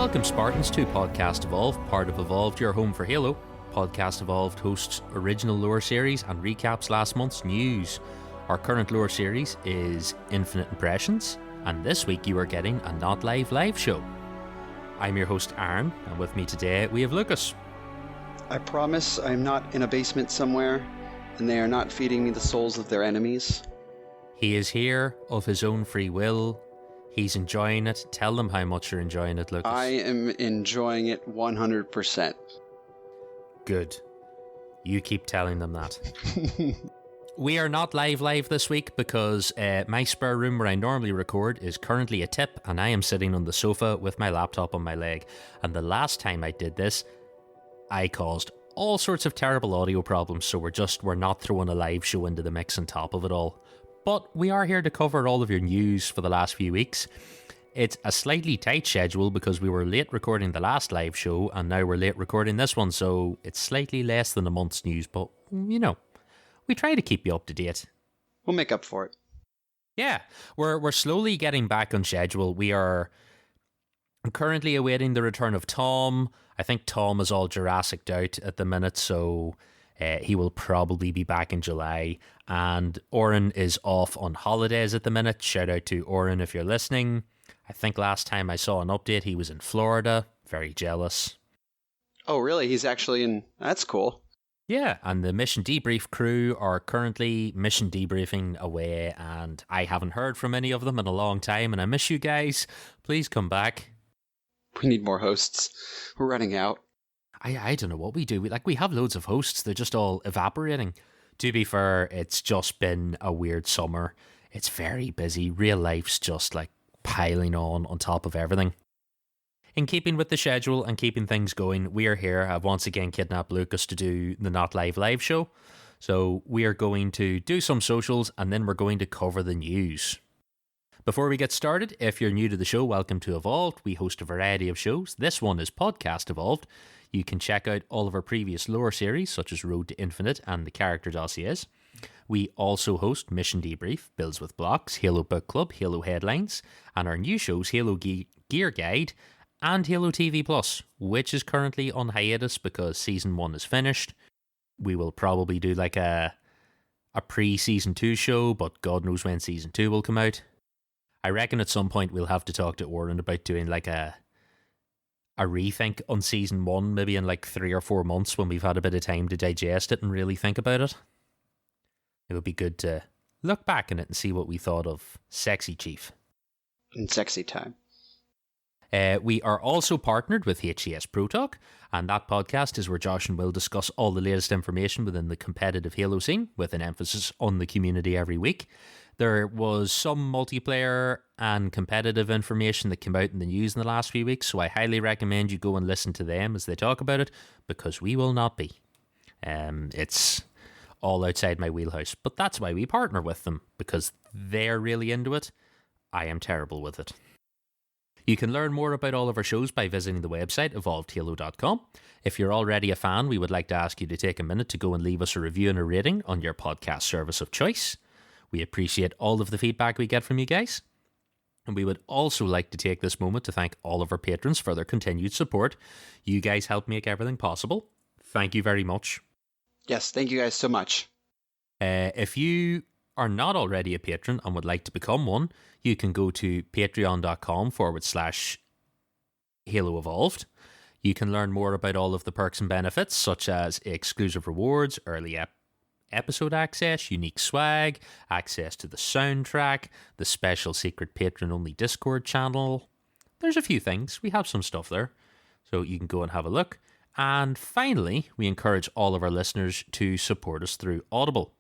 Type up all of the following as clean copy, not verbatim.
Welcome, Spartans, to Podcast Evolved, part of Evolved, your home for Halo. Podcast Evolved hosts original lore series and recaps last month's news. Our current lore series is Infinite Impressions, and this week you are getting a Not Live show. I'm your host, Aaron, and with me today we have Lucas. I promise I'm not in a basement somewhere, and they are not feeding me the souls of their enemies. He is here of his own free will. He's enjoying it. Tell them how much you're enjoying it, Lucas. I am enjoying it 100%. Good. You keep telling them that. We are not live this week because my spare room where I normally record is currently a tip, and I am sitting on the sofa with my laptop on my leg. And the last time I did this, I caused all sorts of terrible audio problems, so we're not throwing a live show into the mix on top of it all. But we are here to cover all of your news for the last few weeks. It's a slightly tight schedule because we were late recording the last live show and now we're late recording this one, so it's slightly less than a month's news, but, you know, we try to keep you up to date. We'll make up for it. Yeah, we're slowly getting back on schedule. We are currently awaiting the return of Tom. I think Tom is all Jurassic out at the minute, so he will probably be back in July. And Oren is off on holidays at the minute. Shout out to Oren if you're listening. I think last time I saw an update, he was in Florida. Very jealous. Oh, really? He's actually in... That's cool. Yeah, and the Mission Debrief crew are currently mission debriefing away, and I haven't heard from any of them in a long time, and I miss you guys. Please come back. We need more hosts. We're running out. I don't know what we do. We have loads of hosts. They're just all evaporating. To be fair, it's just been a weird summer. It's very busy. Real life's just like piling on top of everything. In keeping with the schedule and keeping things going, we are here. I've once again kidnapped Lucas to do the Not Live show. So we are going to do some socials and then we're going to cover the news. Before we get started, if you're new to the show, welcome to Evolved. We host a variety of shows. This one is Podcast Evolved. You can check out all of our previous lore series, such as Road to Infinite and the Character Dossiers. We also host Mission Debrief, Builds with Blocks, Halo Book Club, Halo Headlines, and our new shows, Halo Gear Guide and Halo TV Plus, which is currently on hiatus because Season 1 is finished. We will probably do like a pre-Season 2 show, but God knows when Season 2 will come out. I reckon at some point we'll have to talk to Oren about doing like a rethink on Season 1, maybe in like 3 or 4 months when we've had a bit of time to digest it and really think about it. It would be good to look back on it and see what we thought of Sexy Chief. In sexy time. We are also partnered with HCS Pro Talk, and that podcast is where Josh and Will discuss all the latest information within the competitive Halo scene, with an emphasis on the community every week. There was some multiplayer and competitive information that came out in the news in the last few weeks, so I highly recommend you go and listen to them as they talk about it, because we will not be. It's all outside my wheelhouse, but that's why we partner with them, because they're really into it. I am terrible with it. You can learn more about all of our shows by visiting the website evolvedhalo.com. If you're already a fan, we would like to ask you to take a minute to go and leave us a review and a rating on your podcast service of choice. We appreciate all of the feedback we get from you guys. And we would also like to take this moment to thank all of our patrons for their continued support. You guys help make everything possible. Thank you very much. Yes, thank you guys so much. If you are not already a patron and would like to become one, you can go to patreon.com/Halo Evolved. You can learn more about all of the perks and benefits, such as exclusive rewards, early episode access, unique swag, access to the soundtrack, the special secret patron-only Discord channel. There's a few things. We have some stuff there, so you can go and have a look. And finally, we encourage all of our listeners to support us through Audible,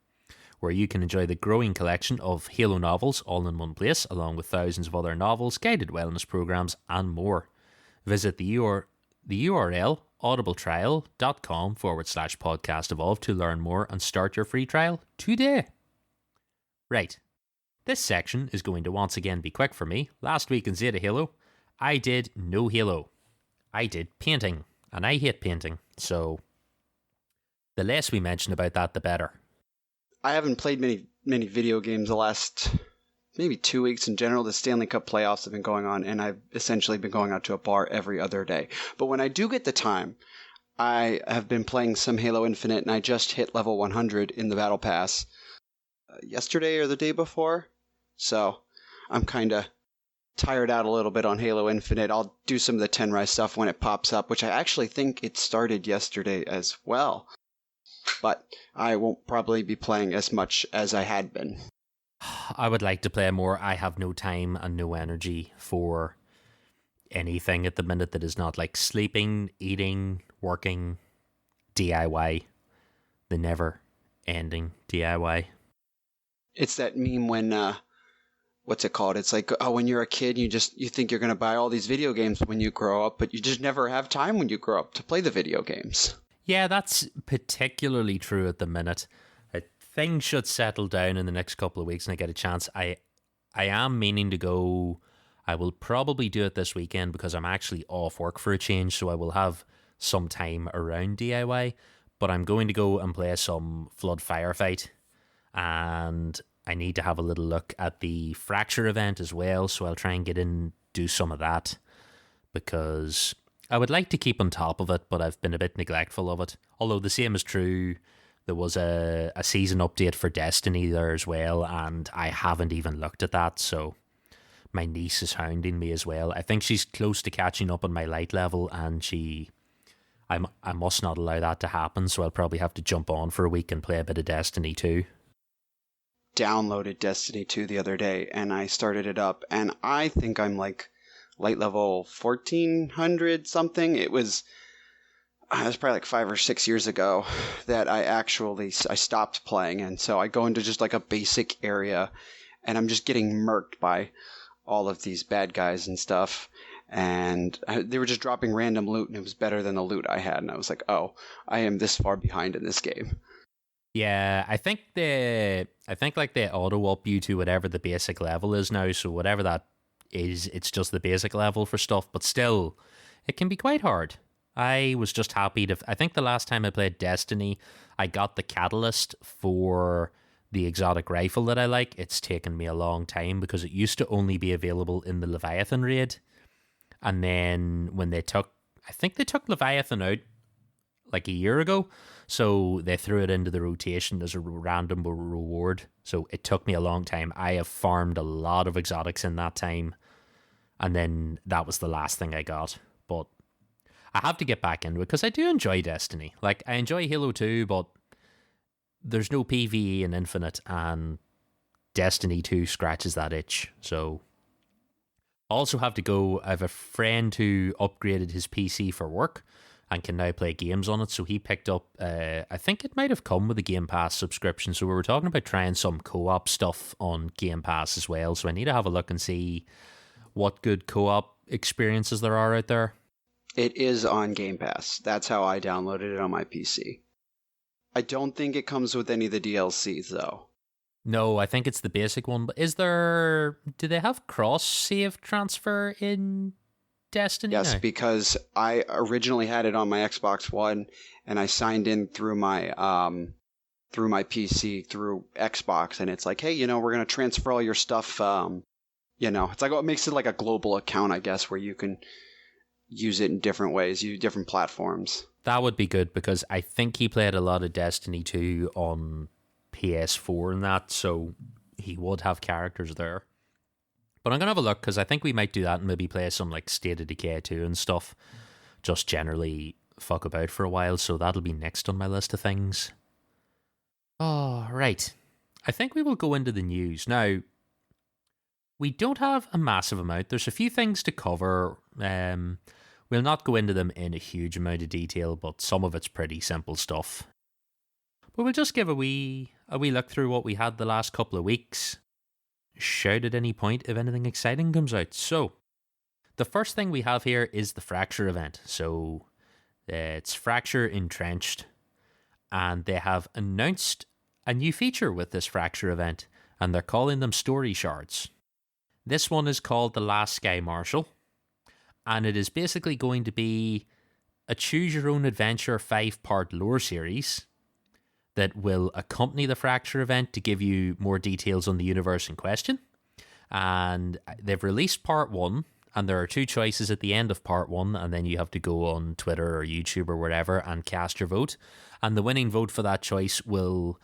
where you can enjoy the growing collection of Halo novels all in one place, along with thousands of other novels, guided wellness programs, and more. Visit the URL audibletrial.com/podcast evolve to learn more and start your free trial today. Right. This section is going to once again be quick for me. Last week in Zeta Halo, I did no Halo. I did painting, and I hate painting, so the less we mention about that, the better. I haven't played many video games the last maybe 2 weeks in general, the Stanley Cup playoffs have been going on, and I've essentially been going out to a bar every other day. But when I do get the time, I have been playing some Halo Infinite, and I just hit level 100 in the Battle Pass yesterday or the day before. So I'm kind of tired out a little bit on Halo Infinite. I'll do some of the Tenrai stuff when it pops up, which I actually think it started yesterday as well. But I won't probably be playing as much as I had been. I would like to play more. I have no time and no energy for anything at the minute that is not like sleeping, eating, working, DIY, the never ending DIY. It's that meme when what's it called? It's like, oh, when you're a kid, you think you're going to buy all these video games when you grow up, but you just never have time when you grow up to play the video games. Yeah, that's particularly true at the minute. Things should settle down in the next couple of weeks and I get a chance. I am meaning to go. I will probably do it this weekend because I'm actually off work for a change, so I will have some time around DIY. But I'm going to go and play some Flood Firefight, and I need to have a little look at the Fracture event as well, so I'll try and get in, do some of that, because I would like to keep on top of it, but I've been a bit neglectful of it. Although the same is true, there was a season update for Destiny there as well, and I haven't even looked at that, so my niece is hounding me as well. I think she's close to catching up on my light level, and I must not allow that to happen, so I'll probably have to jump on for a week and play a bit of Destiny 2. Downloaded Destiny 2 the other day, and I started it up, and I think I'm like light level 1400 something. It was probably like 5 or 6 years ago that I stopped playing, and so I go into just like a basic area, and I'm just getting murked by all of these bad guys and stuff, and they were just dropping random loot, and it was better than the loot I had, and I was like, oh, I am this far behind in this game. Yeah, I think like they auto up you to whatever the basic level is now, so whatever that is, it's just the basic level for stuff, but still, it can be quite hard. I was just happy I think the last time I played Destiny, I got the catalyst for the exotic rifle that I like. It's taken me a long time because it used to only be available in the Leviathan raid. And then when I think they took Leviathan out like a year ago. So they threw it into the rotation as a random reward. So it took me a long time. I have farmed a lot of exotics in that time. And then that was the last thing I got. But I have to get back into it because I do enjoy Destiny. Like, I enjoy Halo 2, but there's no PvE in Infinite, and Destiny 2 scratches that itch. So I also have to go. I have a friend who upgraded his PC for work and can now play games on it. So he picked up, I think it might have come with a Game Pass subscription. So we were talking about trying some co-op stuff on Game Pass as well. So I need to have a look and see what good co-op experiences there are out there. It is on Game Pass. That's how I downloaded it on my PC. I don't think it comes with any of the DLCs, though. No, I think it's the basic one. But do they have cross-save transfer in Destiny? Yes, now? Because I originally had it on my Xbox One, and I signed in through my PC through Xbox, and it's like, hey, we're going to transfer all your stuff. It's like, it makes it like a global account, I guess, where you can use it in different ways, use different platforms. That would be good because I think he played a lot of Destiny 2 on PS4 and that, so he would have characters there. But I'm going to have a look because I think we might do that and maybe play some like State of Decay 2 and stuff. Just generally fuck about for a while, so that'll be next on my list of things. Oh, right. I think we will go into the news. Now, we don't have a massive amount. There's a few things to cover. We'll not go into them in a huge amount of detail, but some of it's pretty simple stuff. But we'll just give a wee look through what we had the last couple of weeks. Shout at any point if anything exciting comes out. So, the first thing we have here is the Fracture event. So, it's Fracture Entrenched, and they have announced a new feature with this Fracture event, and they're calling them story shards. This one is called The Last Sky Marshal, and it is basically going to be a choose-your-own-adventure 5-part lore series that will accompany the Fracture event to give you more details on the universe in question. And they've released part one, and there are two choices at the end of part one, and then you have to go on Twitter or YouTube or wherever and cast your vote. And the winning vote for that choice will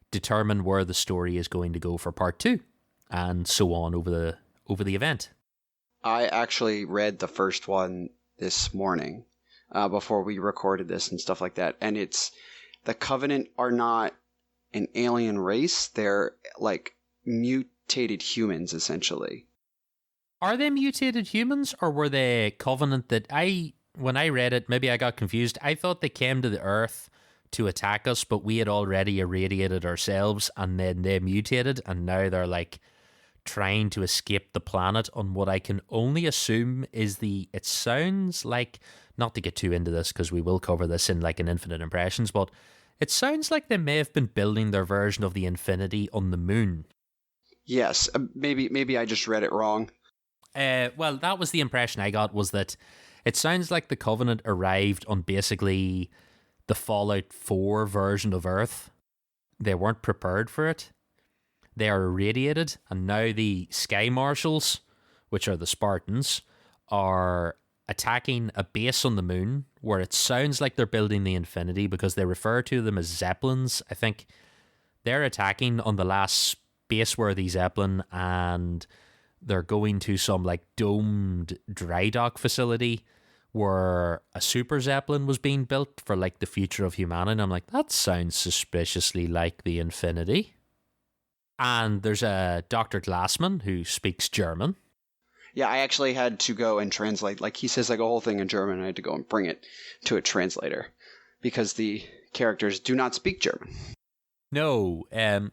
determine where the story is going to go for part two, and so on over the event. I actually read the first one this morning before we recorded this and stuff like that, and it's the Covenant are not an alien race; they're like mutated humans, essentially. Are they mutated humans, or were they Covenant that when I read it, maybe I got confused. I thought they came to the Earth to attack us, but we had already irradiated ourselves, and then they mutated, and now they're like trying to escape the planet on what I can only assume is it sounds like, not to get too into this because we will cover this in like an Infinite Impressions, but it sounds like they may have been building their version of the Infinity on the moon. Yes, maybe I just read it wrong. Well, that was the impression I got, was that it sounds like the Covenant arrived on basically the Fallout 4 version of Earth. They weren't prepared for it. They are irradiated, and now the Sky Marshals, which are the Spartans, are attacking a base on the moon where it sounds like they're building the Infinity because they refer to them as Zeppelins. I think they're attacking on the last space-worthy Zeppelin, and they're going to some like domed dry dock facility where a super Zeppelin was being built for like the future of humanity. And I'm like, that sounds suspiciously like the Infinity. And there's a Dr. Glassman who speaks German. Yeah, I actually had to go and translate. Like, he says like a whole thing in German, and I had to go and bring it to a translator because the characters do not speak German. No.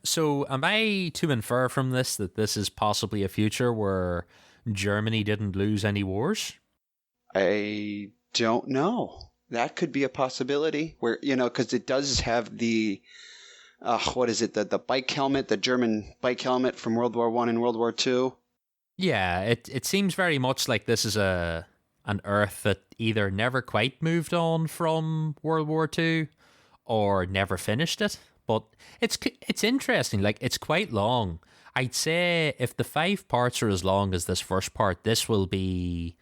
So am I to infer from this that this is possibly a future where Germany didn't lose any wars? I don't know. That could be a possibility where, because it does have the, what is it, the bike helmet, the German bike helmet from World War I and World War II. Yeah, it seems very much like this is an Earth that either never quite moved on from World War II or never finished it. But it's interesting. Like, it's quite long. I'd say if the 5 parts are as long as this first part, this will be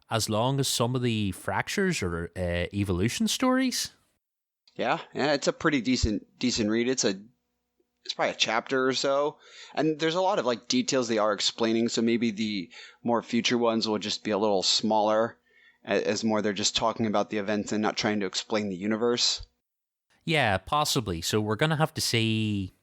as long as some of the Fractures or Evolution stories. Yeah, it's a pretty decent read. It's probably a chapter or so, and there's a lot of like details they are explaining. So maybe the more future ones will just be a little smaller, as more they're just talking about the events and not trying to explain the universe. Yeah, possibly. So we're gonna have to see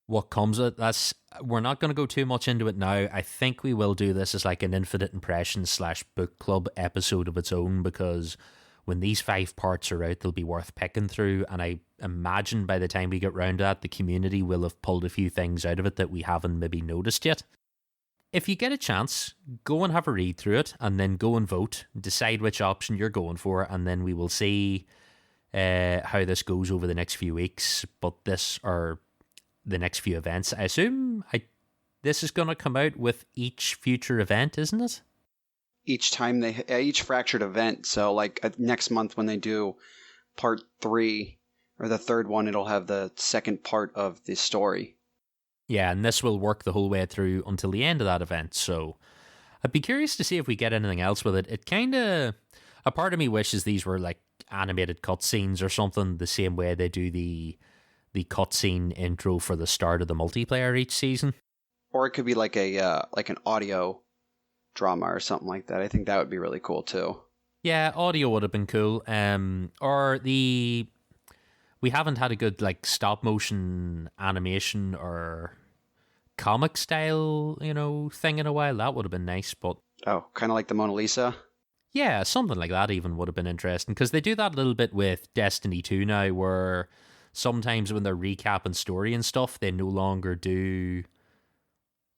what comes of it. We're not going to go too much into it now. I think we will do this as like an Infinite Impressions / book club episode of its own, because when these 5 parts are out, they'll be worth picking through. And I imagine by the time we get round to that, the community will have pulled a few things out of it that we haven't maybe noticed yet. If you get a chance, go and have a read through it, and then go and vote. Decide which option you're going for, and then we will see how this goes over the next few weeks. But the next few events. I assume this is going to come out with each future event, isn't it? Each time each fractured event. So like next month when they do part 3 or the third one, it'll have the second part of the story. Yeah, and this will work the whole way through until the end of that event. So I'd be curious to see if we get anything else with it. It kind of, a part of me wishes these were like animated cutscenes or something, the same way they do the cutscene intro for the start of the multiplayer each season. Or it could be like an audio drama or something like that. I think that would be really cool too. Yeah, audio would have been cool. We haven't had a good like stop motion animation or comic style, thing in a while. That would have been nice, but kind of like the Mona Lisa. Yeah, something like that even would have been interesting, because they do that a little bit with Destiny 2 now, where sometimes when they're recapping story and stuff, they no longer do,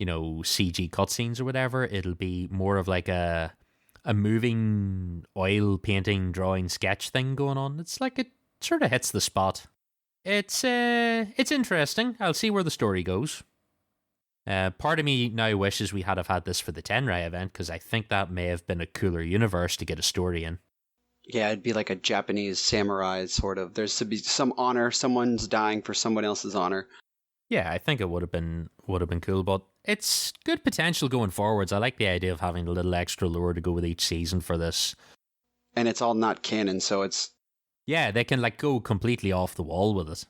CG cutscenes or whatever. It'll be more of like a moving oil painting, drawing, sketch thing going on. It's like it sort of hits the spot. It's interesting. I'll see where the story goes. Part of me now wishes we had this for the Tenrai event, because I think that may have been a cooler universe to get a story in. Yeah, it'd be like a Japanese samurai sort of. There's to be some honor. Someone's dying for someone else's honor. Yeah, I think it would have been cool. But it's good potential going forwards. I like the idea of having a little extra lore to go with each season for this. And it's all not canon, so it's... Yeah, they can like go completely off the wall with it.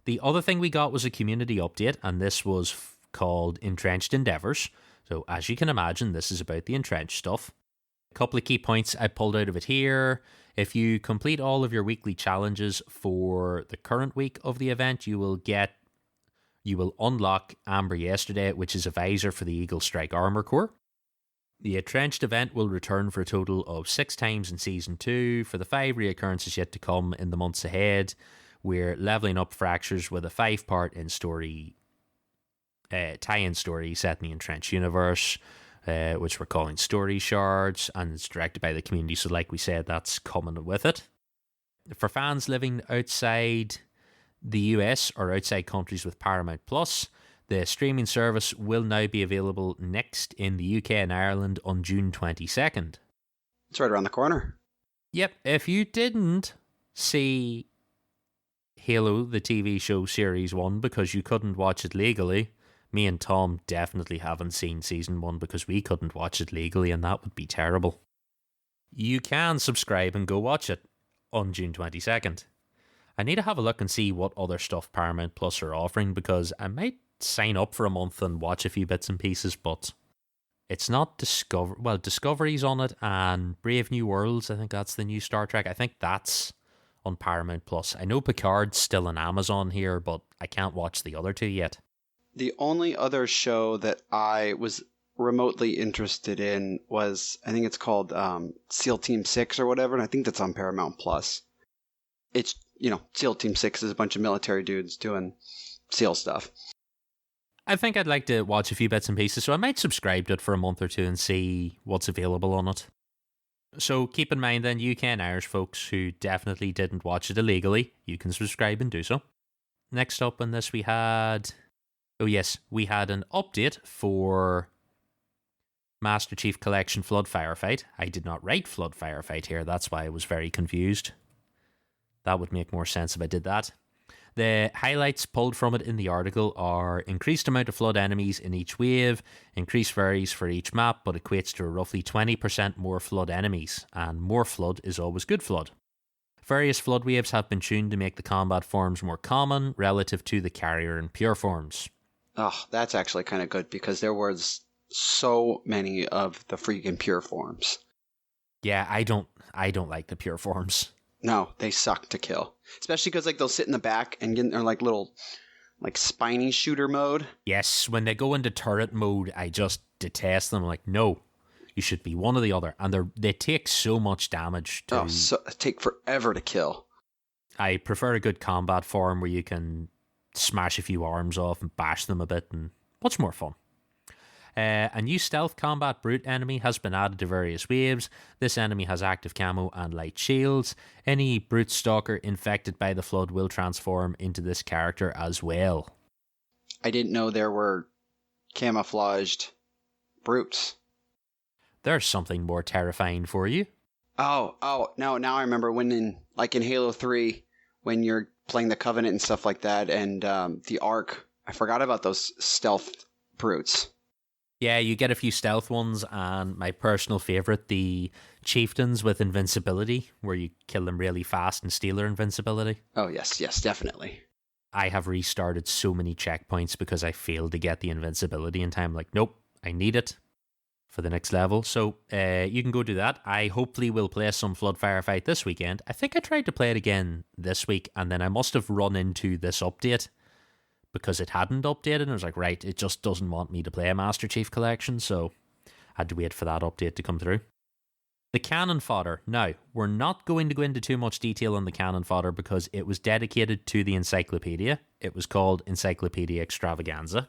The other thing we got was a community update, and this was called Entrenched Endeavours. So as you can imagine, this is about the entrenched stuff. A couple of key points I pulled out of it here. If you complete all of your weekly challenges for the current week of the event, you will unlock Amber Yesterday, which is a visor for the Eagle Strike Armor Core. The Entrenched event will return for a total of 6 times in Season 2. For the 5 reoccurrences yet to come in the months ahead, we're leveling up Fractures with a 5-part tie-in story set in the Entrenched universe, which we're calling Story Shards, and it's directed by the community, so like we said, that's coming with it. For fans living outside the US or outside countries with Paramount Plus, the streaming service will now be available next in the UK and Ireland on June 22nd. It's right around the corner. Yep, if you didn't see Halo, the TV show Series 1, because you couldn't watch it legally, me and Tom definitely haven't seen Season 1 because we couldn't watch it legally, and that would be terrible. You can subscribe and go watch it on June 22nd. I need to have a look and see what other stuff Paramount Plus are offering, because I might sign up for a month and watch a few bits and pieces, but it's not Discovery's on it, and Brave New Worlds, I think that's the new Star Trek. I think that's on Paramount Plus. I know Picard's still on Amazon here, but I can't watch the other two yet. The only other show that I was remotely interested in was, I think it's called SEAL Team 6 or whatever, and I think that's on Paramount Plus. It's, SEAL Team 6 is a bunch of military dudes doing SEAL stuff. I think I'd like to watch a few bits and pieces, so I might subscribe to it for a month or two and see what's available on it. So keep in mind then, UK and Irish folks who definitely didn't watch it illegally, you can subscribe and do so. Next up on this we had an update for Master Chief Collection Flood Firefight. I did not write Flood Firefight here, that's why I was very confused. That would make more sense if I did that. The highlights pulled from it in the article are increased amount of flood enemies in each wave, increase varies for each map, but equates to a roughly 20% more flood enemies, and more flood is always good flood. Various flood waves have been tuned to make the combat forms more common relative to the carrier and pure forms. Oh, that's actually kind of good, because there was so many of the freaking pure forms. Yeah, I don't like the pure forms. No, they suck to kill. Especially because they'll sit in the back and get in their little spiny shooter mode. Yes, when they go into turret mode, I just detest them. No, you should be one or the other. And they take so much damage. Take forever to kill. I prefer a good combat form where you can smash a few arms off and bash them a bit, and much more fun. A new stealth combat brute enemy has been added to various waves. This enemy has active camo and light shields. Any brute stalker infected by the flood will transform into this character as well. I didn't know there were camouflaged brutes. There's something more terrifying for you. Oh, no, now I remember when in Halo 3, when you're playing the Covenant and stuff like that, and the Ark, I forgot about those stealth brutes. Yeah, you get a few stealth ones, and my personal favourite, the chieftains with invincibility, where you kill them really fast and steal their invincibility. Oh, yes, definitely. I have restarted so many checkpoints because I failed to get the invincibility in time. Nope, I need it for the next level. So you can go do that. I hopefully will play some Flood Firefight this weekend. I think I tried to play it again this week, and then I must have run into this update because it hadn't updated, and I was right, it just doesn't want me to play a Master Chief Collection, so I had to wait for that update to come through. The cannon fodder. Now, we're not going to go into too much detail on the cannon fodder because it was dedicated to the encyclopedia. It was called Encyclopedia Extravaganza.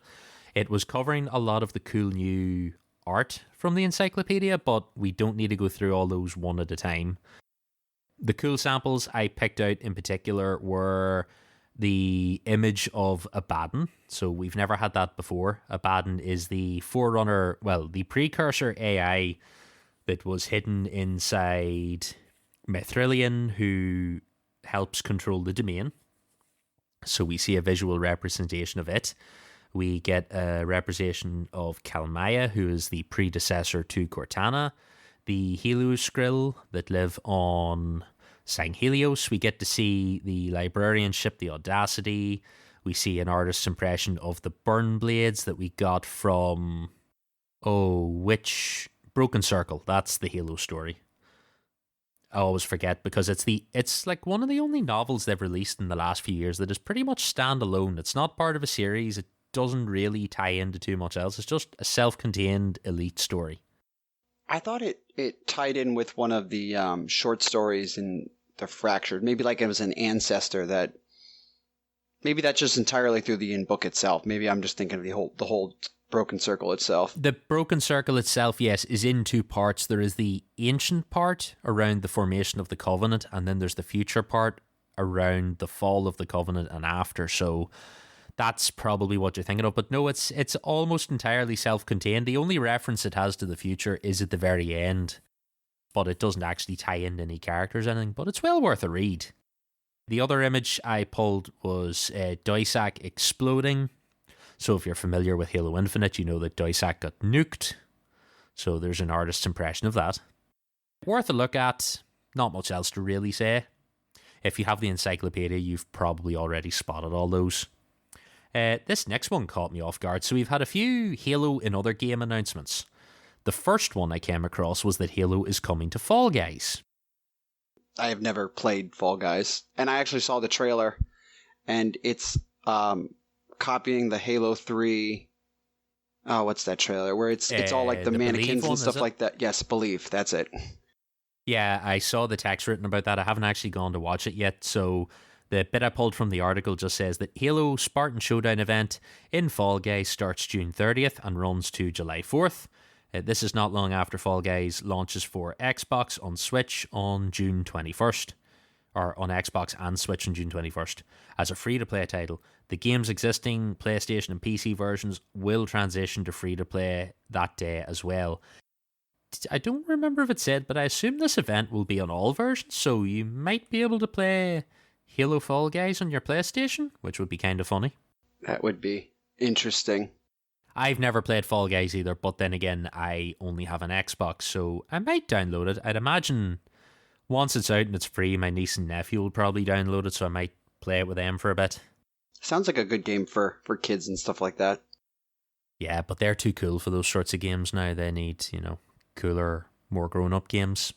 It was covering a lot of the cool new art from the encyclopedia, but we don't need to go through all those one at a time. The cool samples I picked out in particular were the image of Abaddon. So we've never had that before. Abaddon is the forerunner, the precursor AI that was hidden inside Mithrillion, who helps control the domain. So we see a visual representation of it. We get a representation of Kalmaya, who is the predecessor to Cortana, the Helioscrill that live on Sanghelios. We get to see the librarian ship, the Audacity. We see an artist's impression of the burn blades that we got from, which Broken Circle. That's the Halo story. I always forget because it's like one of the only novels they've released in the last few years that is pretty much standalone. It's not part of a series. It doesn't really tie into too much else. It's just a self-contained elite story. I thought it tied in with one of the short stories in The Fractured. Maybe like it was an ancestor that. Maybe that's just entirely through the in-book itself. Maybe I'm just thinking of the whole Broken Circle itself. The Broken Circle itself, yes, is in two parts. There is the ancient part around the formation of the Covenant, and then there's the future part around the fall of the Covenant and after. So that's probably what you're thinking of. But no, it's almost entirely self-contained. The only reference it has to the future is at the very end, but it doesn't actually tie in any characters or anything. But it's well worth a read. The other image I pulled was Doisak exploding. So if you're familiar with Halo Infinite, you know that Doisak got nuked. So there's an artist's impression of that. Worth a look at. Not much else to really say. If you have the encyclopedia, you've probably already spotted all those. This next one caught me off guard. So we've had a few Halo in other game announcements. The first one I came across was that Halo is coming to Fall Guys. I have never played Fall Guys, and I actually saw the trailer, and it's copying the Halo 3. Oh, what's that trailer? Where it's all like the mannequins and stuff like that. Yes, Believe. That's it. Yeah, I saw the text written about that. I haven't actually gone to watch it yet, so the bit I pulled from the article just says that Halo Spartan Showdown event in Fall Guys starts June 30th and runs to July 4th. This is not long after Fall Guys launches for Xbox on Switch on June 21st, or on Xbox and Switch on June 21st. As a free-to-play title, the game's existing PlayStation and PC versions will transition to free-to-play that day as well. I don't remember if it said, but I assume this event will be on all versions, so you might be able to play Halo Fall Guys on your PlayStation, which would be kind of funny. That would be interesting. I've never played Fall Guys either, but then again, I only have an Xbox, so I might download it. I'd imagine once it's out and it's free, my niece and nephew will probably download it, so I might play it with them for a bit. Sounds like a good game for kids and stuff like that. Yeah, but they're too cool for those sorts of games now. They need, cooler, more grown-up games.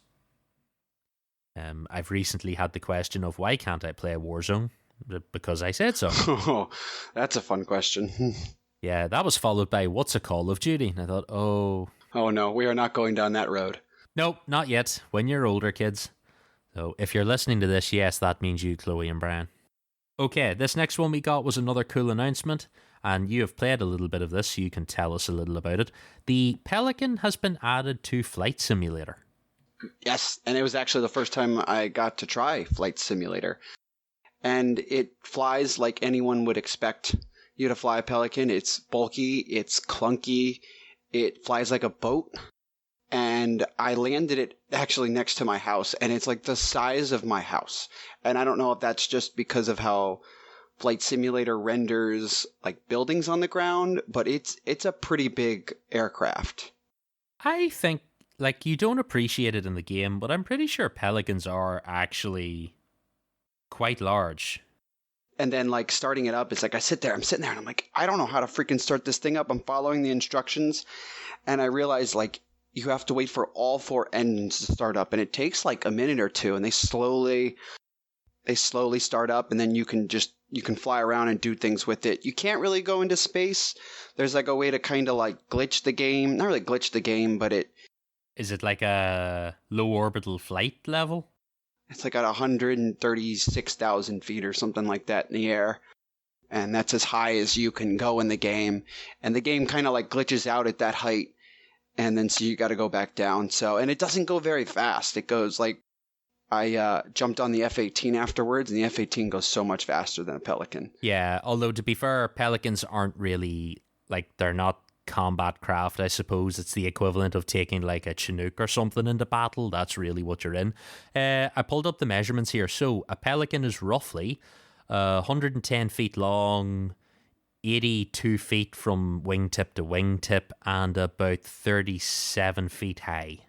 I've recently had the question of why can't I play Warzone? Because I said so. Oh, that's a fun question. Yeah, that was followed by what's a Call of Duty? And I thought, oh no, we are not going down that road. Nope, not yet. When you're older, kids. So if you're listening to this, yes, that means you, Chloe and Brian. Okay, this next one we got was another cool announcement, and you have played a little bit of this, so you can tell us a little about it. The Pelican has been added to Flight Simulator. Yes, and it was actually the first time I got to try Flight Simulator. And it flies like anyone would expect you to fly a Pelican. It's bulky, it's clunky, it flies like a boat. And I landed it actually next to my house, and it's like the size of my house. And I don't know if that's just because of how Flight Simulator renders like buildings on the ground, but it's a pretty big aircraft. I think you don't appreciate it in the game, but I'm pretty sure Pelicans are actually quite large. And then starting it up, it's like I'm sitting there and I'm like, I don't know how to freaking start this thing up. I'm following the instructions, and I realize you have to wait for all 4 engines to start up, and it takes a minute or two, and they slowly start up, and then you can fly around and do things with it. You can't really go into space. There's a way to kind of glitch the game. Not really glitch the game, but it... Is it like a low orbital flight level? It's at 136,000 feet or something like that in the air. And that's as high as you can go in the game. And the game kind of glitches out at that height. And then so you got to go back down. And it doesn't go very fast. It goes I jumped on the F-18 afterwards, and the F-18 goes so much faster than a Pelican. Yeah, although to be fair, Pelicans aren't really, they're not combat craft, I suppose. It's the equivalent of taking a Chinook or something into battle. That's really what you're in. I pulled up the measurements here. So a Pelican is roughly 110 feet long, 82 feet from wingtip to wingtip and about 37 feet high.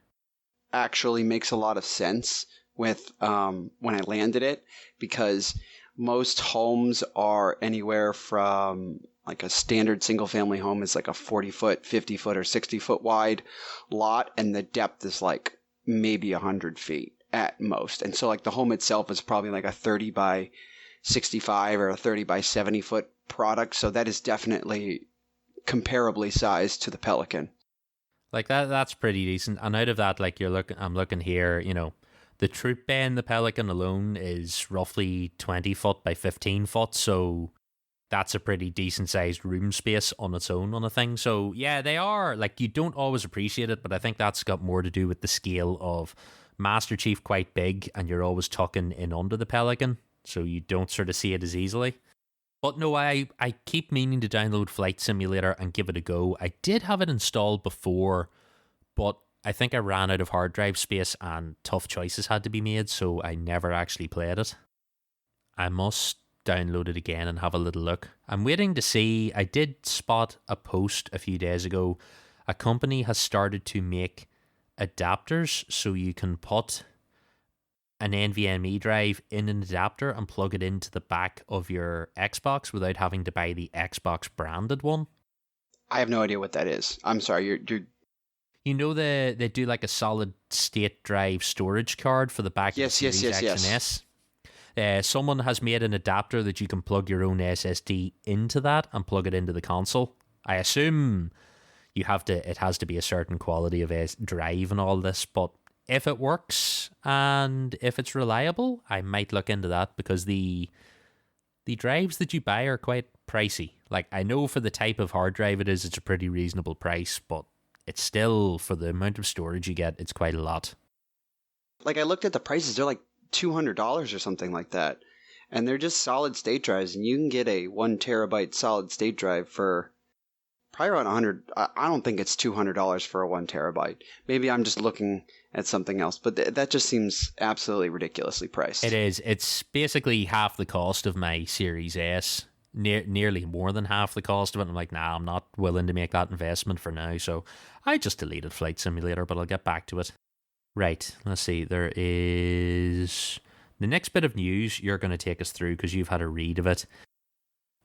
Actually makes a lot of sense with when I landed it, because most homes are anywhere from like a standard single family home is like a 40-foot, 50-foot, or 60-foot wide lot, and the depth is like maybe 100 feet at most. And so like the home itself is probably like a 30 by 65 or a 30 by 70 foot product. So that is definitely comparably sized to the Pelican. Like that's pretty decent. And out of that, like I'm looking here, the troop bay in the Pelican alone is roughly 20 foot by 15 foot. So that's a pretty decent sized room space on its own on a thing. So yeah, they are like, you don't always appreciate it, but I think that's got more to do with the scale of Master Chief quite big, and you're always tucking in under the Pelican, so you don't sort of see it as easily. But no, I keep meaning to download Flight Simulator and give it a go. I did have it installed before, but I think I ran out of hard drive space and tough choices had to be made, so I never actually played it. I must download it again and have a little look. I'm waiting to see. I did spot a post a few days ago. A company has started to make adapters so you can put an NVMe drive in an adapter and plug it into the back of your Xbox without having to buy the Xbox branded one. I have no idea what that is. I'm sorry. You're... You know, they do like a solid state drive storage card for the back of the Series X and S. Someone has made an adapter that you can plug your own SSD into that and plug it into the console. I assume it has to be a certain quality of drive and all this, but if it works and if it's reliable, I might look into that, because the drives that you buy are quite pricey. Like, I know for the type of hard drive it is, it's a pretty reasonable price, but it's still, for the amount of storage you get, it's quite a lot. Like, I looked at the prices, they're like $200 or something like that. And they're just solid state drives, and you can get a 1 terabyte solid state drive for probably around 100. I don't think it's $200 for a 1 terabyte. Maybe I'm just looking at something else, but that just seems absolutely ridiculously priced. It is. It's basically half the cost of my Series S. Nearly more than half the cost of it. I'm like, nah, I'm not willing to make that investment for now. So I just deleted Flight Simulator, but I'll get back to it. Right, let's see. There is the next bit of news you're going to take us through, because you've had a read of it.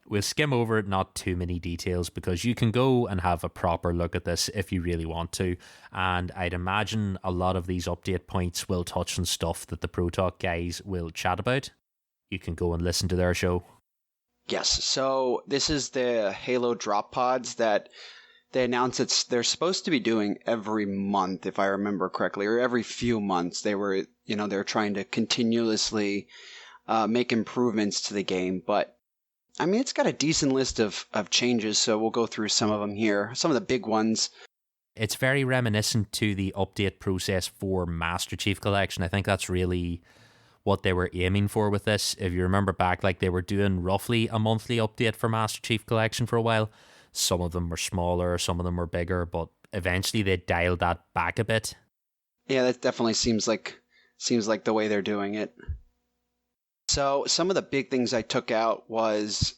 We'll skim over it, not too many details, because you can go and have a proper look at this if you really want to. And I'd imagine a lot of these update points will touch on stuff that the Pro Talk guys will chat about. You can go and listen to their show. Yes, so this is the Halo drop pods that they announced they're supposed to be doing every month, if I remember correctly, or every few months. They're trying to continuously make improvements to the game, but I mean, it's got a decent list of changes, so we'll go through some of them here. Some of the big ones. It's very reminiscent to the update process for Master Chief Collection. I think that's really what they were aiming for with this. If you remember back, like, they were doing roughly a monthly update for Master Chief Collection for a while. Some of them were smaller, some of them were bigger, but eventually they dialed that back a bit. Yeah, that definitely seems like the way they're doing it. So some of the big things I took out was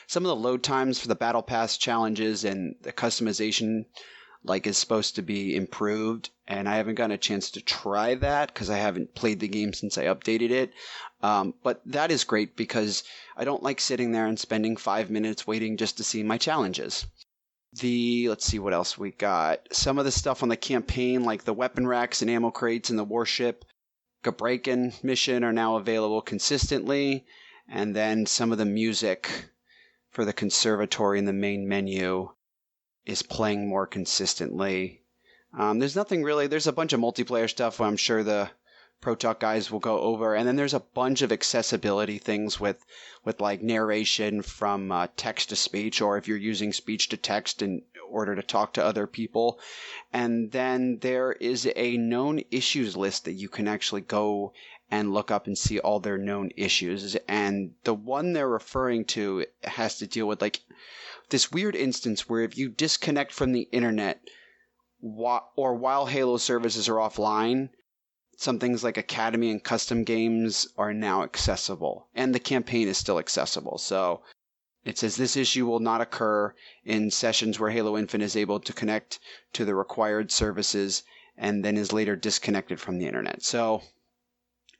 some of the load times for the Battle Pass challenges, and the customization is supposed to be improved. And I haven't gotten a chance to try that because I haven't played the game since I updated it. But that is great, because I don't like sitting there and spending 5 minutes waiting just to see my challenges. Let's see what else we got. Some of the stuff on the campaign, like the weapon racks and ammo crates and the warship Gabraken mission, are now available consistently. And then some of the music for the conservatory in the main menu is playing more consistently. There's nothing really. There's a bunch of multiplayer stuff I'm sure the Pro Talk guys will go over. And then there's a bunch of accessibility things with like narration from text to speech, or if you're using speech to text in order to talk to other people. And then there is a known issues list that you can actually go and look up and see all their known issues. And the one they're referring to has to deal with this weird instance where if you disconnect from the internet or while Halo services are offline, some things like Academy and custom games are now accessible, and the campaign is still accessible. So It says this issue will not occur in sessions where Halo Infinite is able to connect to the required services and then is later disconnected from the internet. So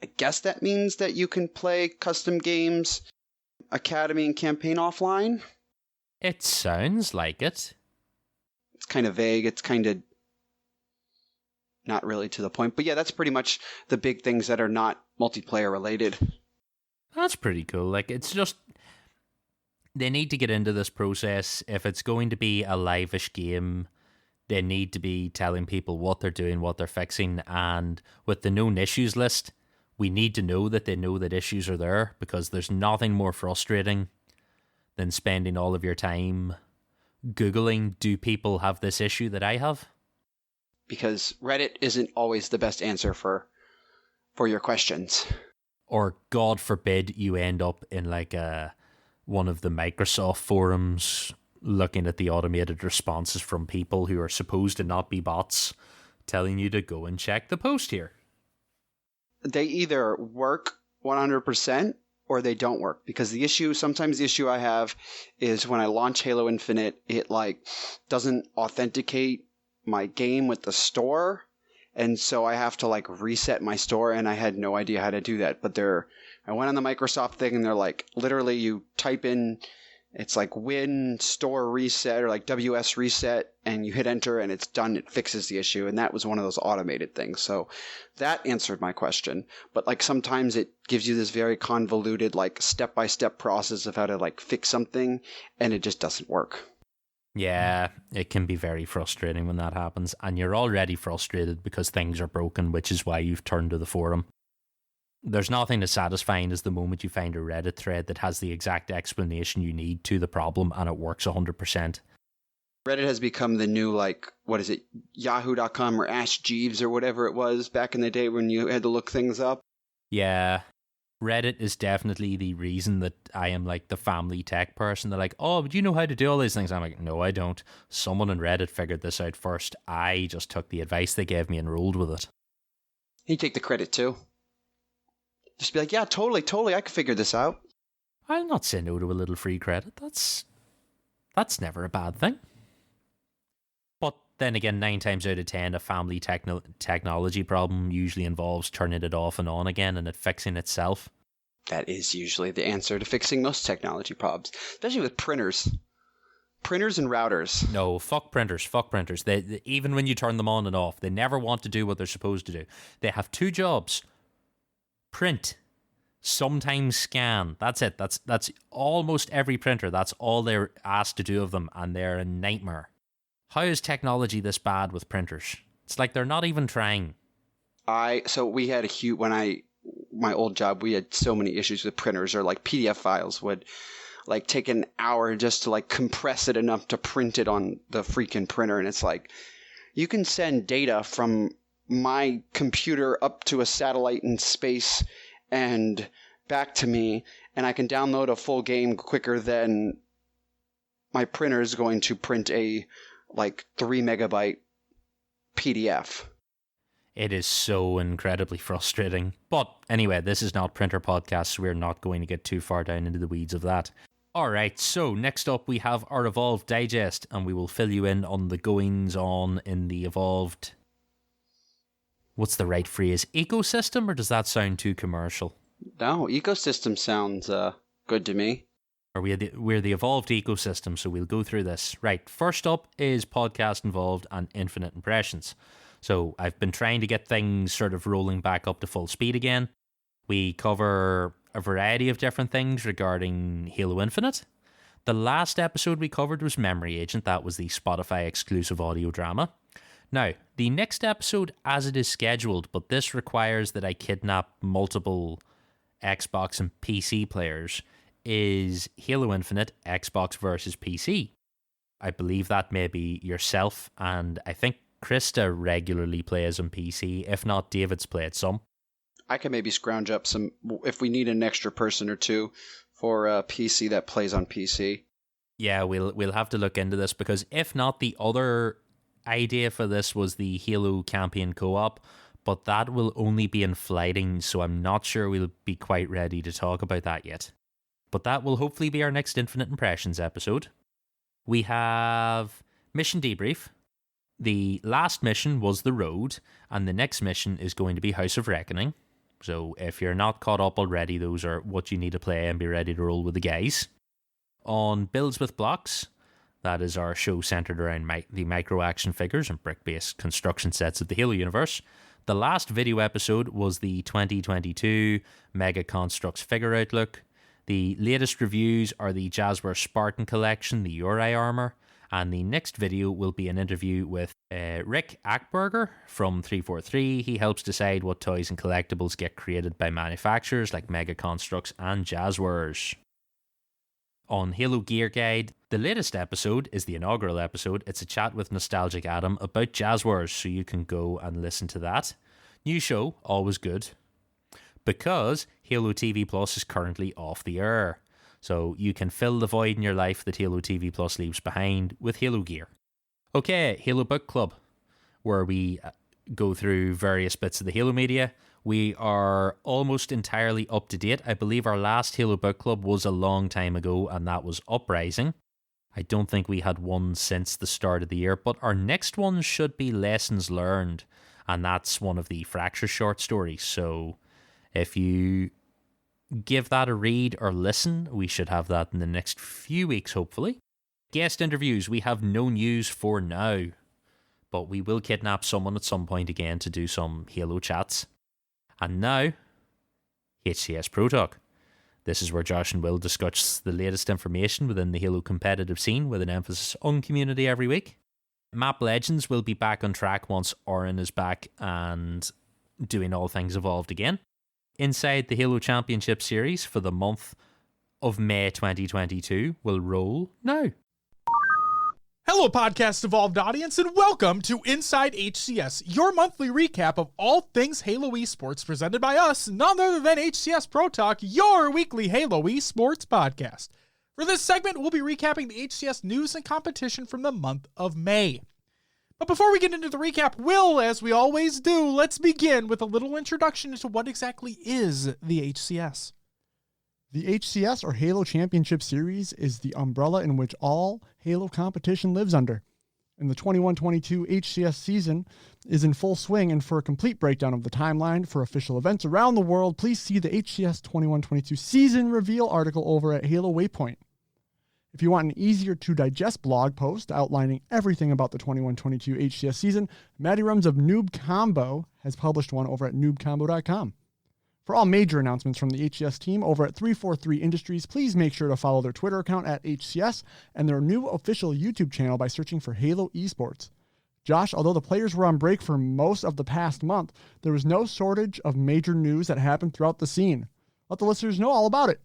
I guess that means that you can play custom games, Academy, and Campaign offline? It sounds like it. It's kind of vague. It's kind of not really to the point. But yeah, that's pretty much the big things that are not multiplayer related. That's pretty cool. Like, it's just, they need to get into this process. If it's going to be a live-ish game, they need to be telling people what they're doing, what they're fixing, and with the known issues list, we need to know that they know that issues are there, because there's nothing more frustrating than spending all of your time Googling, do people have this issue that I have? Because Reddit isn't always the best answer for your questions. Or, God forbid, you end up in like one of the Microsoft forums looking at the automated responses from people who are supposed to not be bots, telling you to go and check the post here. They either work 100% or they don't work. Because sometimes the issue I have is when I launch Halo Infinite, it like doesn't authenticate my game with the store. And so I have to like reset my store, and I had no idea how to do that. But I went on the Microsoft thing, and they're like, literally you type in, it's like win store reset or like WS reset, and you hit enter and it's done. It fixes the issue. And that was one of those automated things. So that answered my question. But like sometimes it gives you this very convoluted like step-by-step process of how to like fix something, and it just doesn't work. Yeah, it can be very frustrating when that happens, and you're already frustrated because things are broken, which is why you've turned to the forum. There's nothing as satisfying as the moment you find a Reddit thread that has the exact explanation you need to the problem and it works 100%. Reddit has become the new, like, what is it, Yahoo.com or Ask Jeeves or whatever it was back in the day when you had to look things up. Yeah, Reddit is definitely the reason that I am like the family tech person. They're like, oh, but you know how to do all these things? I'm like, no, I don't. Someone on Reddit figured this out first. I just took the advice they gave me and rolled with it. You take the credit too. Just be like, yeah, totally, I could figure this out. I'll not say no to a little free credit. That's never a bad thing. But then again, 9 times out of 10, a family technology problem usually involves turning it off and on again and it fixing itself. That is usually the answer to fixing most technology problems, especially with printers. Printers and routers. No, fuck printers. They even when you turn them on and off, they never want to do what they're supposed to do. They have 2 jobs. Print, sometimes scan. That's it. That's almost every printer. That's all they're asked to do of them, and they're a nightmare. How is technology this bad with printers? It's like they're not even trying. So we had my old job, we had so many issues with printers, or like PDF files would like take an hour just to like compress it enough to print it on the freaking printer. And it's like, you can send data from my computer up to a satellite in space and back to me, and I can download a full game quicker than my printer is going to print a like 3 megabyte PDF. It is so incredibly frustrating. But anyway, this is not Printer Podcast, so we're not going to get too far down into the weeds of that. Alright, so next up we have our Evolved Digest, and we will fill you in on the goings on in the Evolved... What's the right phrase? Ecosystem, or does that sound too commercial? No, ecosystem sounds good to me. Or we're the Evolved ecosystem, so we'll go through this. Right, first up is Podcast Involved and Infinite Impressions. So I've been trying to get things sort of rolling back up to full speed again. We cover a variety of different things regarding Halo Infinite. The last episode we covered was Memory Agent. That was the Spotify exclusive audio drama. Now, the next episode as it is scheduled, but this requires that I kidnap multiple Xbox and PC players, is Halo Infinite Xbox versus PC. I believe that may be yourself, and I think Krista regularly plays on PC. If not, David's played some. I can maybe scrounge up some, if we need an extra person or two for a PC that plays on PC. Yeah, we'll have to look into this, because if not, the other idea for this was the Halo campaign co-op, but that will only be in flighting, so I'm not sure we'll be quite ready to talk about that yet. But that will hopefully be our next Infinite Impressions episode. We have Mission Debrief. The last mission was The Road, and the next mission is going to be House of Reckoning. So if you're not caught up already, those are what you need to play and be ready to roll with the guys. On Builds with Blocks, that is our show centered around the micro action figures and brick-based construction sets of the Halo universe. The last video episode was the 2022 Mega Constructs figure outlook. The latest reviews are the Jazzware Spartan collection, the Uri armor, and the next video will be an interview with Rick Ackberger from 343. He helps decide what toys and collectibles get created by manufacturers like Mega Constructs and Jazzwares. On Halo Gear Guide, the latest episode is the inaugural episode. It's a chat with Nostalgic Adam about Jazzwares, so you can go and listen to that. New show, always good. Because Halo TV Plus is currently off the air. So you can fill the void in your life that Halo TV Plus leaves behind with Halo Gear. Okay, Halo Book Club, where we go through various bits of the Halo media. We are almost entirely up to date. I believe our last Halo Book Club was a long time ago, and that was Uprising. I don't think we had one since the start of the year, but our next one should be Lessons Learned, and that's one of the Fracture short stories. So if you give that a read or listen, we should have that in the next few weeks, hopefully. Guest interviews, we have no news for now, but we will kidnap someone at some point again to do some Halo chats. And now, HCS Pro Talk. This is where Josh and Will discuss the latest information within the Halo competitive scene with an emphasis on community every week. Map Legends will be back on track once Orin is back and doing all things Evolved again. Inside the Halo Championship Series for the month of May 2022 will roll now. Hello, Podcast Evolved audience, and welcome to Inside HCS, your monthly recap of all things Halo esports presented by us, none other than HCS Pro Talk, your weekly Halo esports podcast. For this segment, we'll be recapping the HCS news and competition from the month of May. But before we get into the recap, Will, as we always do, let's begin with a little introduction into what exactly is the HCS. The HCS, or Halo Championship Series, is the umbrella in which all Halo competition lives under. And the 21-22 HCS season is in full swing, and for a complete breakdown of the timeline for official events around the world, please see the HCS 21-22 season reveal article over at Halo Waypoint. If you want an easier to digest blog post outlining everything about the 21-22 HCS season, Matty Rums of Noob Combo has published one over at noobcombo.com. For all major announcements from the HCS team over at 343 Industries, please make sure to follow their Twitter account at HCS and their new official YouTube channel by searching for Halo Esports. Josh, although the players were on break for most of the past month, there was no shortage of major news that happened throughout the scene. Let the listeners know all about it.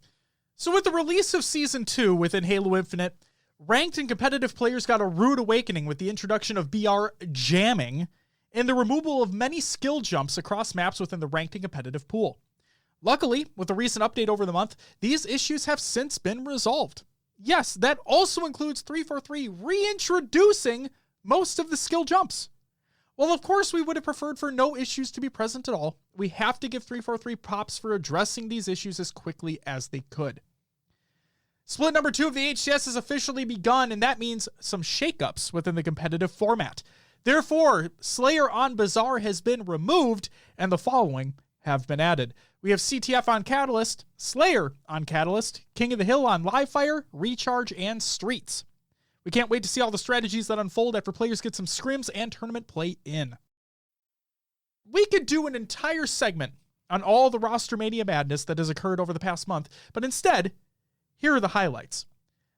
So with the release of Season 2 within Halo Infinite, ranked and competitive players got a rude awakening with the introduction of BR jamming and the removal of many skill jumps across maps within the ranked and competitive pool. Luckily, with the recent update over the month, these issues have since been resolved. Yes, that also includes 343 reintroducing most of the skill jumps. While of course we would have preferred for no issues to be present at all, we have to give 343 props for addressing these issues as quickly as they could. Split number 2 of the HCS has officially begun, and that means some shakeups within the competitive format. Therefore, Slayer on Bazaar has been removed, and the following have been added. We have CTF on Catalyst, Slayer on Catalyst, King of the Hill on Livefire, Recharge, and Streets. We can't wait to see all the strategies that unfold after players get some scrims and tournament play in. We could do an entire segment on all the roster mania madness that has occurred over the past month, but instead, here are the highlights.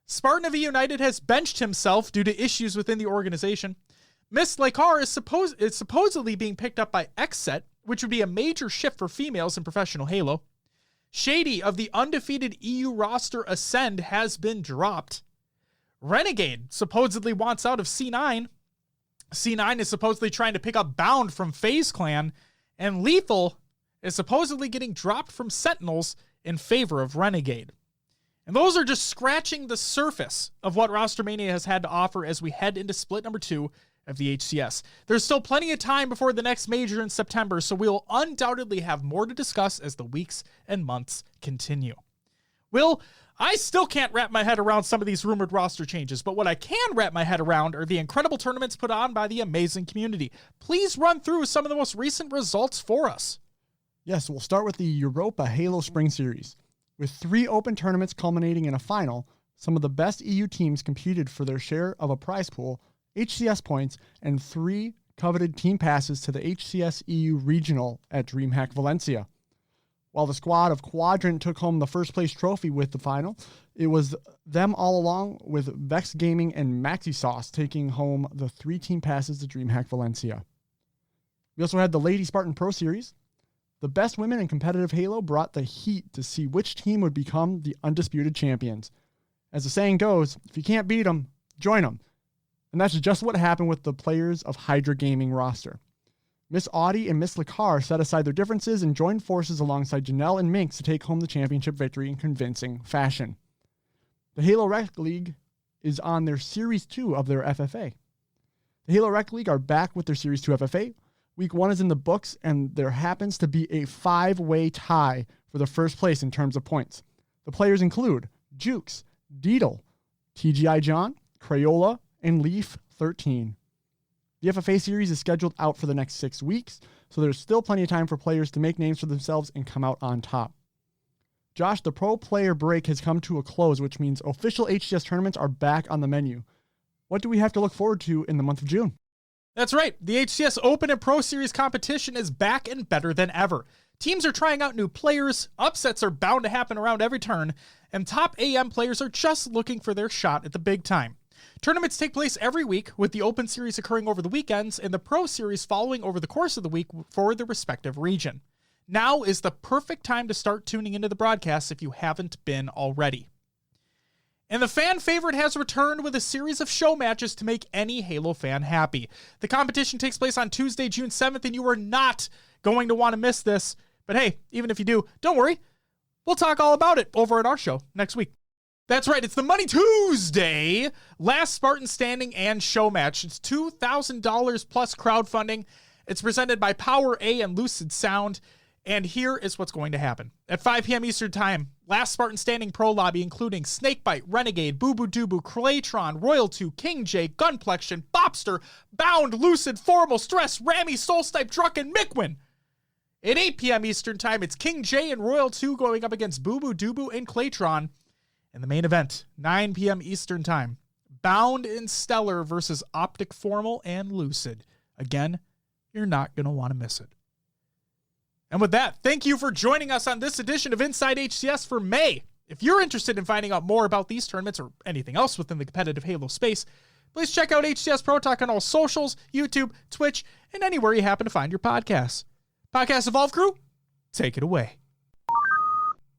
Spartan of E United has benched himself due to issues within the organization. Miss Lakar is supposedly being picked up by Xset, which would be a major shift for females in professional Halo. Shady of the undefeated EU roster Ascend has been dropped. Renegade supposedly wants out of C9. C9 is supposedly trying to pick up Bound from FaZe Clan, and Lethal is supposedly getting dropped from Sentinels in favor of Renegade. And those are just scratching the surface of what Roster Mania has had to offer as we head into split number 2 of the HCS. There's still plenty of time before the next major in September, so we'll undoubtedly have more to discuss as the weeks and months continue. Will, I still can't wrap my head around some of these rumored roster changes, but what I can wrap my head around are the incredible tournaments put on by the amazing community. Please run through some of the most recent results for us. Yes, we'll start with the Europa Halo Spring Series. With 3 open tournaments culminating in a final, some of the best EU teams competed for their share of a prize pool, HCS points, and 3 coveted team passes to the HCS EU Regional at DreamHack Valencia. While the squad of Quadrant took home the first place trophy with the final, it was them all along with Vex Gaming and Maxi Sauce taking home the 3 team passes to DreamHack Valencia. We also had the Lady Spartan Pro Series. The best women in competitive Halo brought the heat to see which team would become the undisputed champions. As the saying goes, if you can't beat them, join them. And that's just what happened with the players of Hydra Gaming roster. Miss Audie and Miss Lacar set aside their differences and joined forces alongside Janelle and Minx to take home the championship victory in convincing fashion. The Halo Rec League is on their Series 2 of their FFA. The Halo Rec League are back with their Series 2 FFA. Week 1 is in the books, and there happens to be a 5-way tie for the first place in terms of points. The players include Jukes, Deedle, TGI John, Crayola, and Leaf 13. The FFA series is scheduled out for the next 6 weeks, so there's still plenty of time for players to make names for themselves and come out on top. Josh, the pro player break has come to a close, which means official HCS tournaments are back on the menu. What do we have to look forward to in the month of June? That's right. The HCS Open and Pro Series competition is back and better than ever. Teams are trying out new players, upsets are bound to happen around every turn, and top AM players are just looking for their shot at the big time. Tournaments take place every week, with the Open Series occurring over the weekends and the Pro Series following over the course of the week for the respective region. Now is the perfect time to start tuning into the broadcasts if you haven't been already. And the fan favorite has returned with a series of show matches to make any Halo fan happy. The competition takes place on Tuesday, June 7th, and you are not going to want to miss this. But hey, even if you do, don't worry. We'll talk all about it over at our show next week. That's right, it's the Money Tuesday Last Spartan Standing and Show Match. It's $2,000 plus crowdfunding. It's presented by Power A and Lucid Sound. And here is what's going to happen. At 5 p.m. Eastern Time, Last Spartan Standing Pro Lobby, including Snakebite, Renegade, Boo Boo Doobu, Claytron, Royal 2, King J, Gunplexion, Bobster, Bound, Lucid, Formal, Stress, Rammy, Soulstipe, Druck, and Mikwin. At 8 p.m. Eastern Time, it's King J and Royal 2 going up against Boo Boo Doobu and Claytron. And the main event, 9 p.m. Eastern Time, Bound and Stellar versus Optic, Formal, and Lucid. Again, you're not going to want to miss it. And with that, thank you for joining us on this edition of Inside HCS for May. If you're interested in finding out more about these tournaments or anything else within the competitive Halo space, please check out HCS Pro Talk on all socials, YouTube, Twitch, and anywhere you happen to find your podcasts. Podcast Evolve crew, take it away.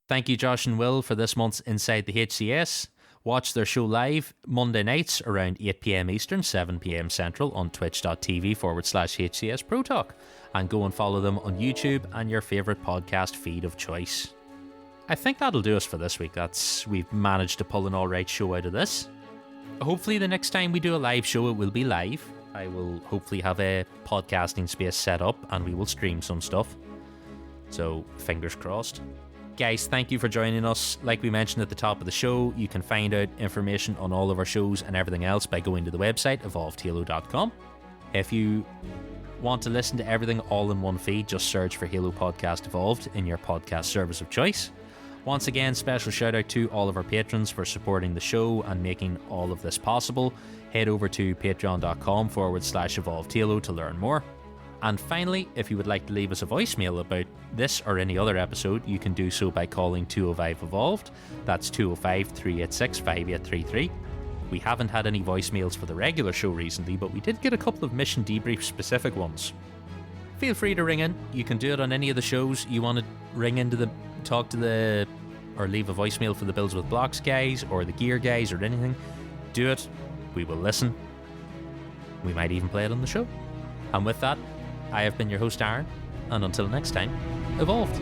Thank you, Josh and Will, for this month's Inside the HCS. Watch their show live Monday nights around 8 p.m. Eastern, 7 p.m. Central on twitch.tv/HCS Pro Talk. And go and follow them on YouTube and your favourite podcast feed of choice. I think that'll do us for this week. We've managed to pull an alright show out of this. Hopefully the next time we do a live show, it will be live. I will hopefully have a podcasting space set up and we will stream some stuff. So, fingers crossed. Guys, thank you for joining us. Like we mentioned at the top of the show, you can find out information on all of our shows and everything else by going to the website, evolvedhalo.com. If you want to listen to everything all in one feed, just search for Halo Podcast Evolved in your podcast service of choice. Once again, special shout out to all of our patrons for supporting the show and making all of this possible. Head over to patreon.com/evolvedhalo to learn more. And finally, if you would like to leave us a voicemail about this or any other episode, you can do so by calling 205 Evolved. That's 205-386-5833. We haven't had any voicemails for the regular show recently, but we did get a couple of mission debrief specific ones. Feel free to ring in. You can do it on any of the shows. You want to ring into the, talk to the, or leave a voicemail for the Builds with Blocks guys or the Gear guys or anything. Do it. We will listen. We might even play it on the show. And with that, I have been your host, Aaron, and until next time, Evolved.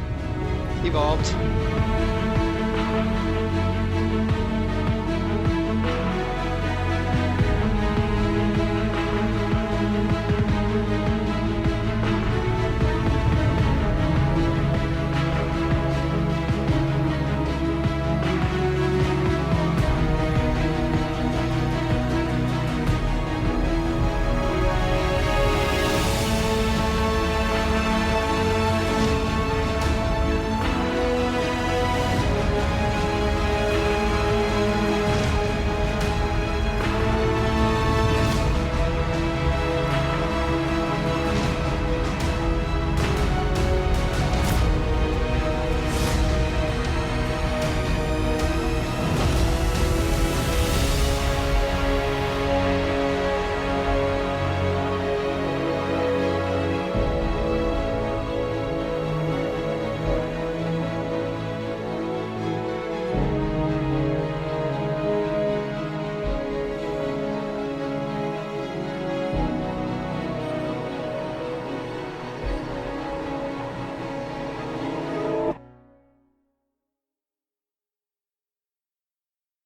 Evolved.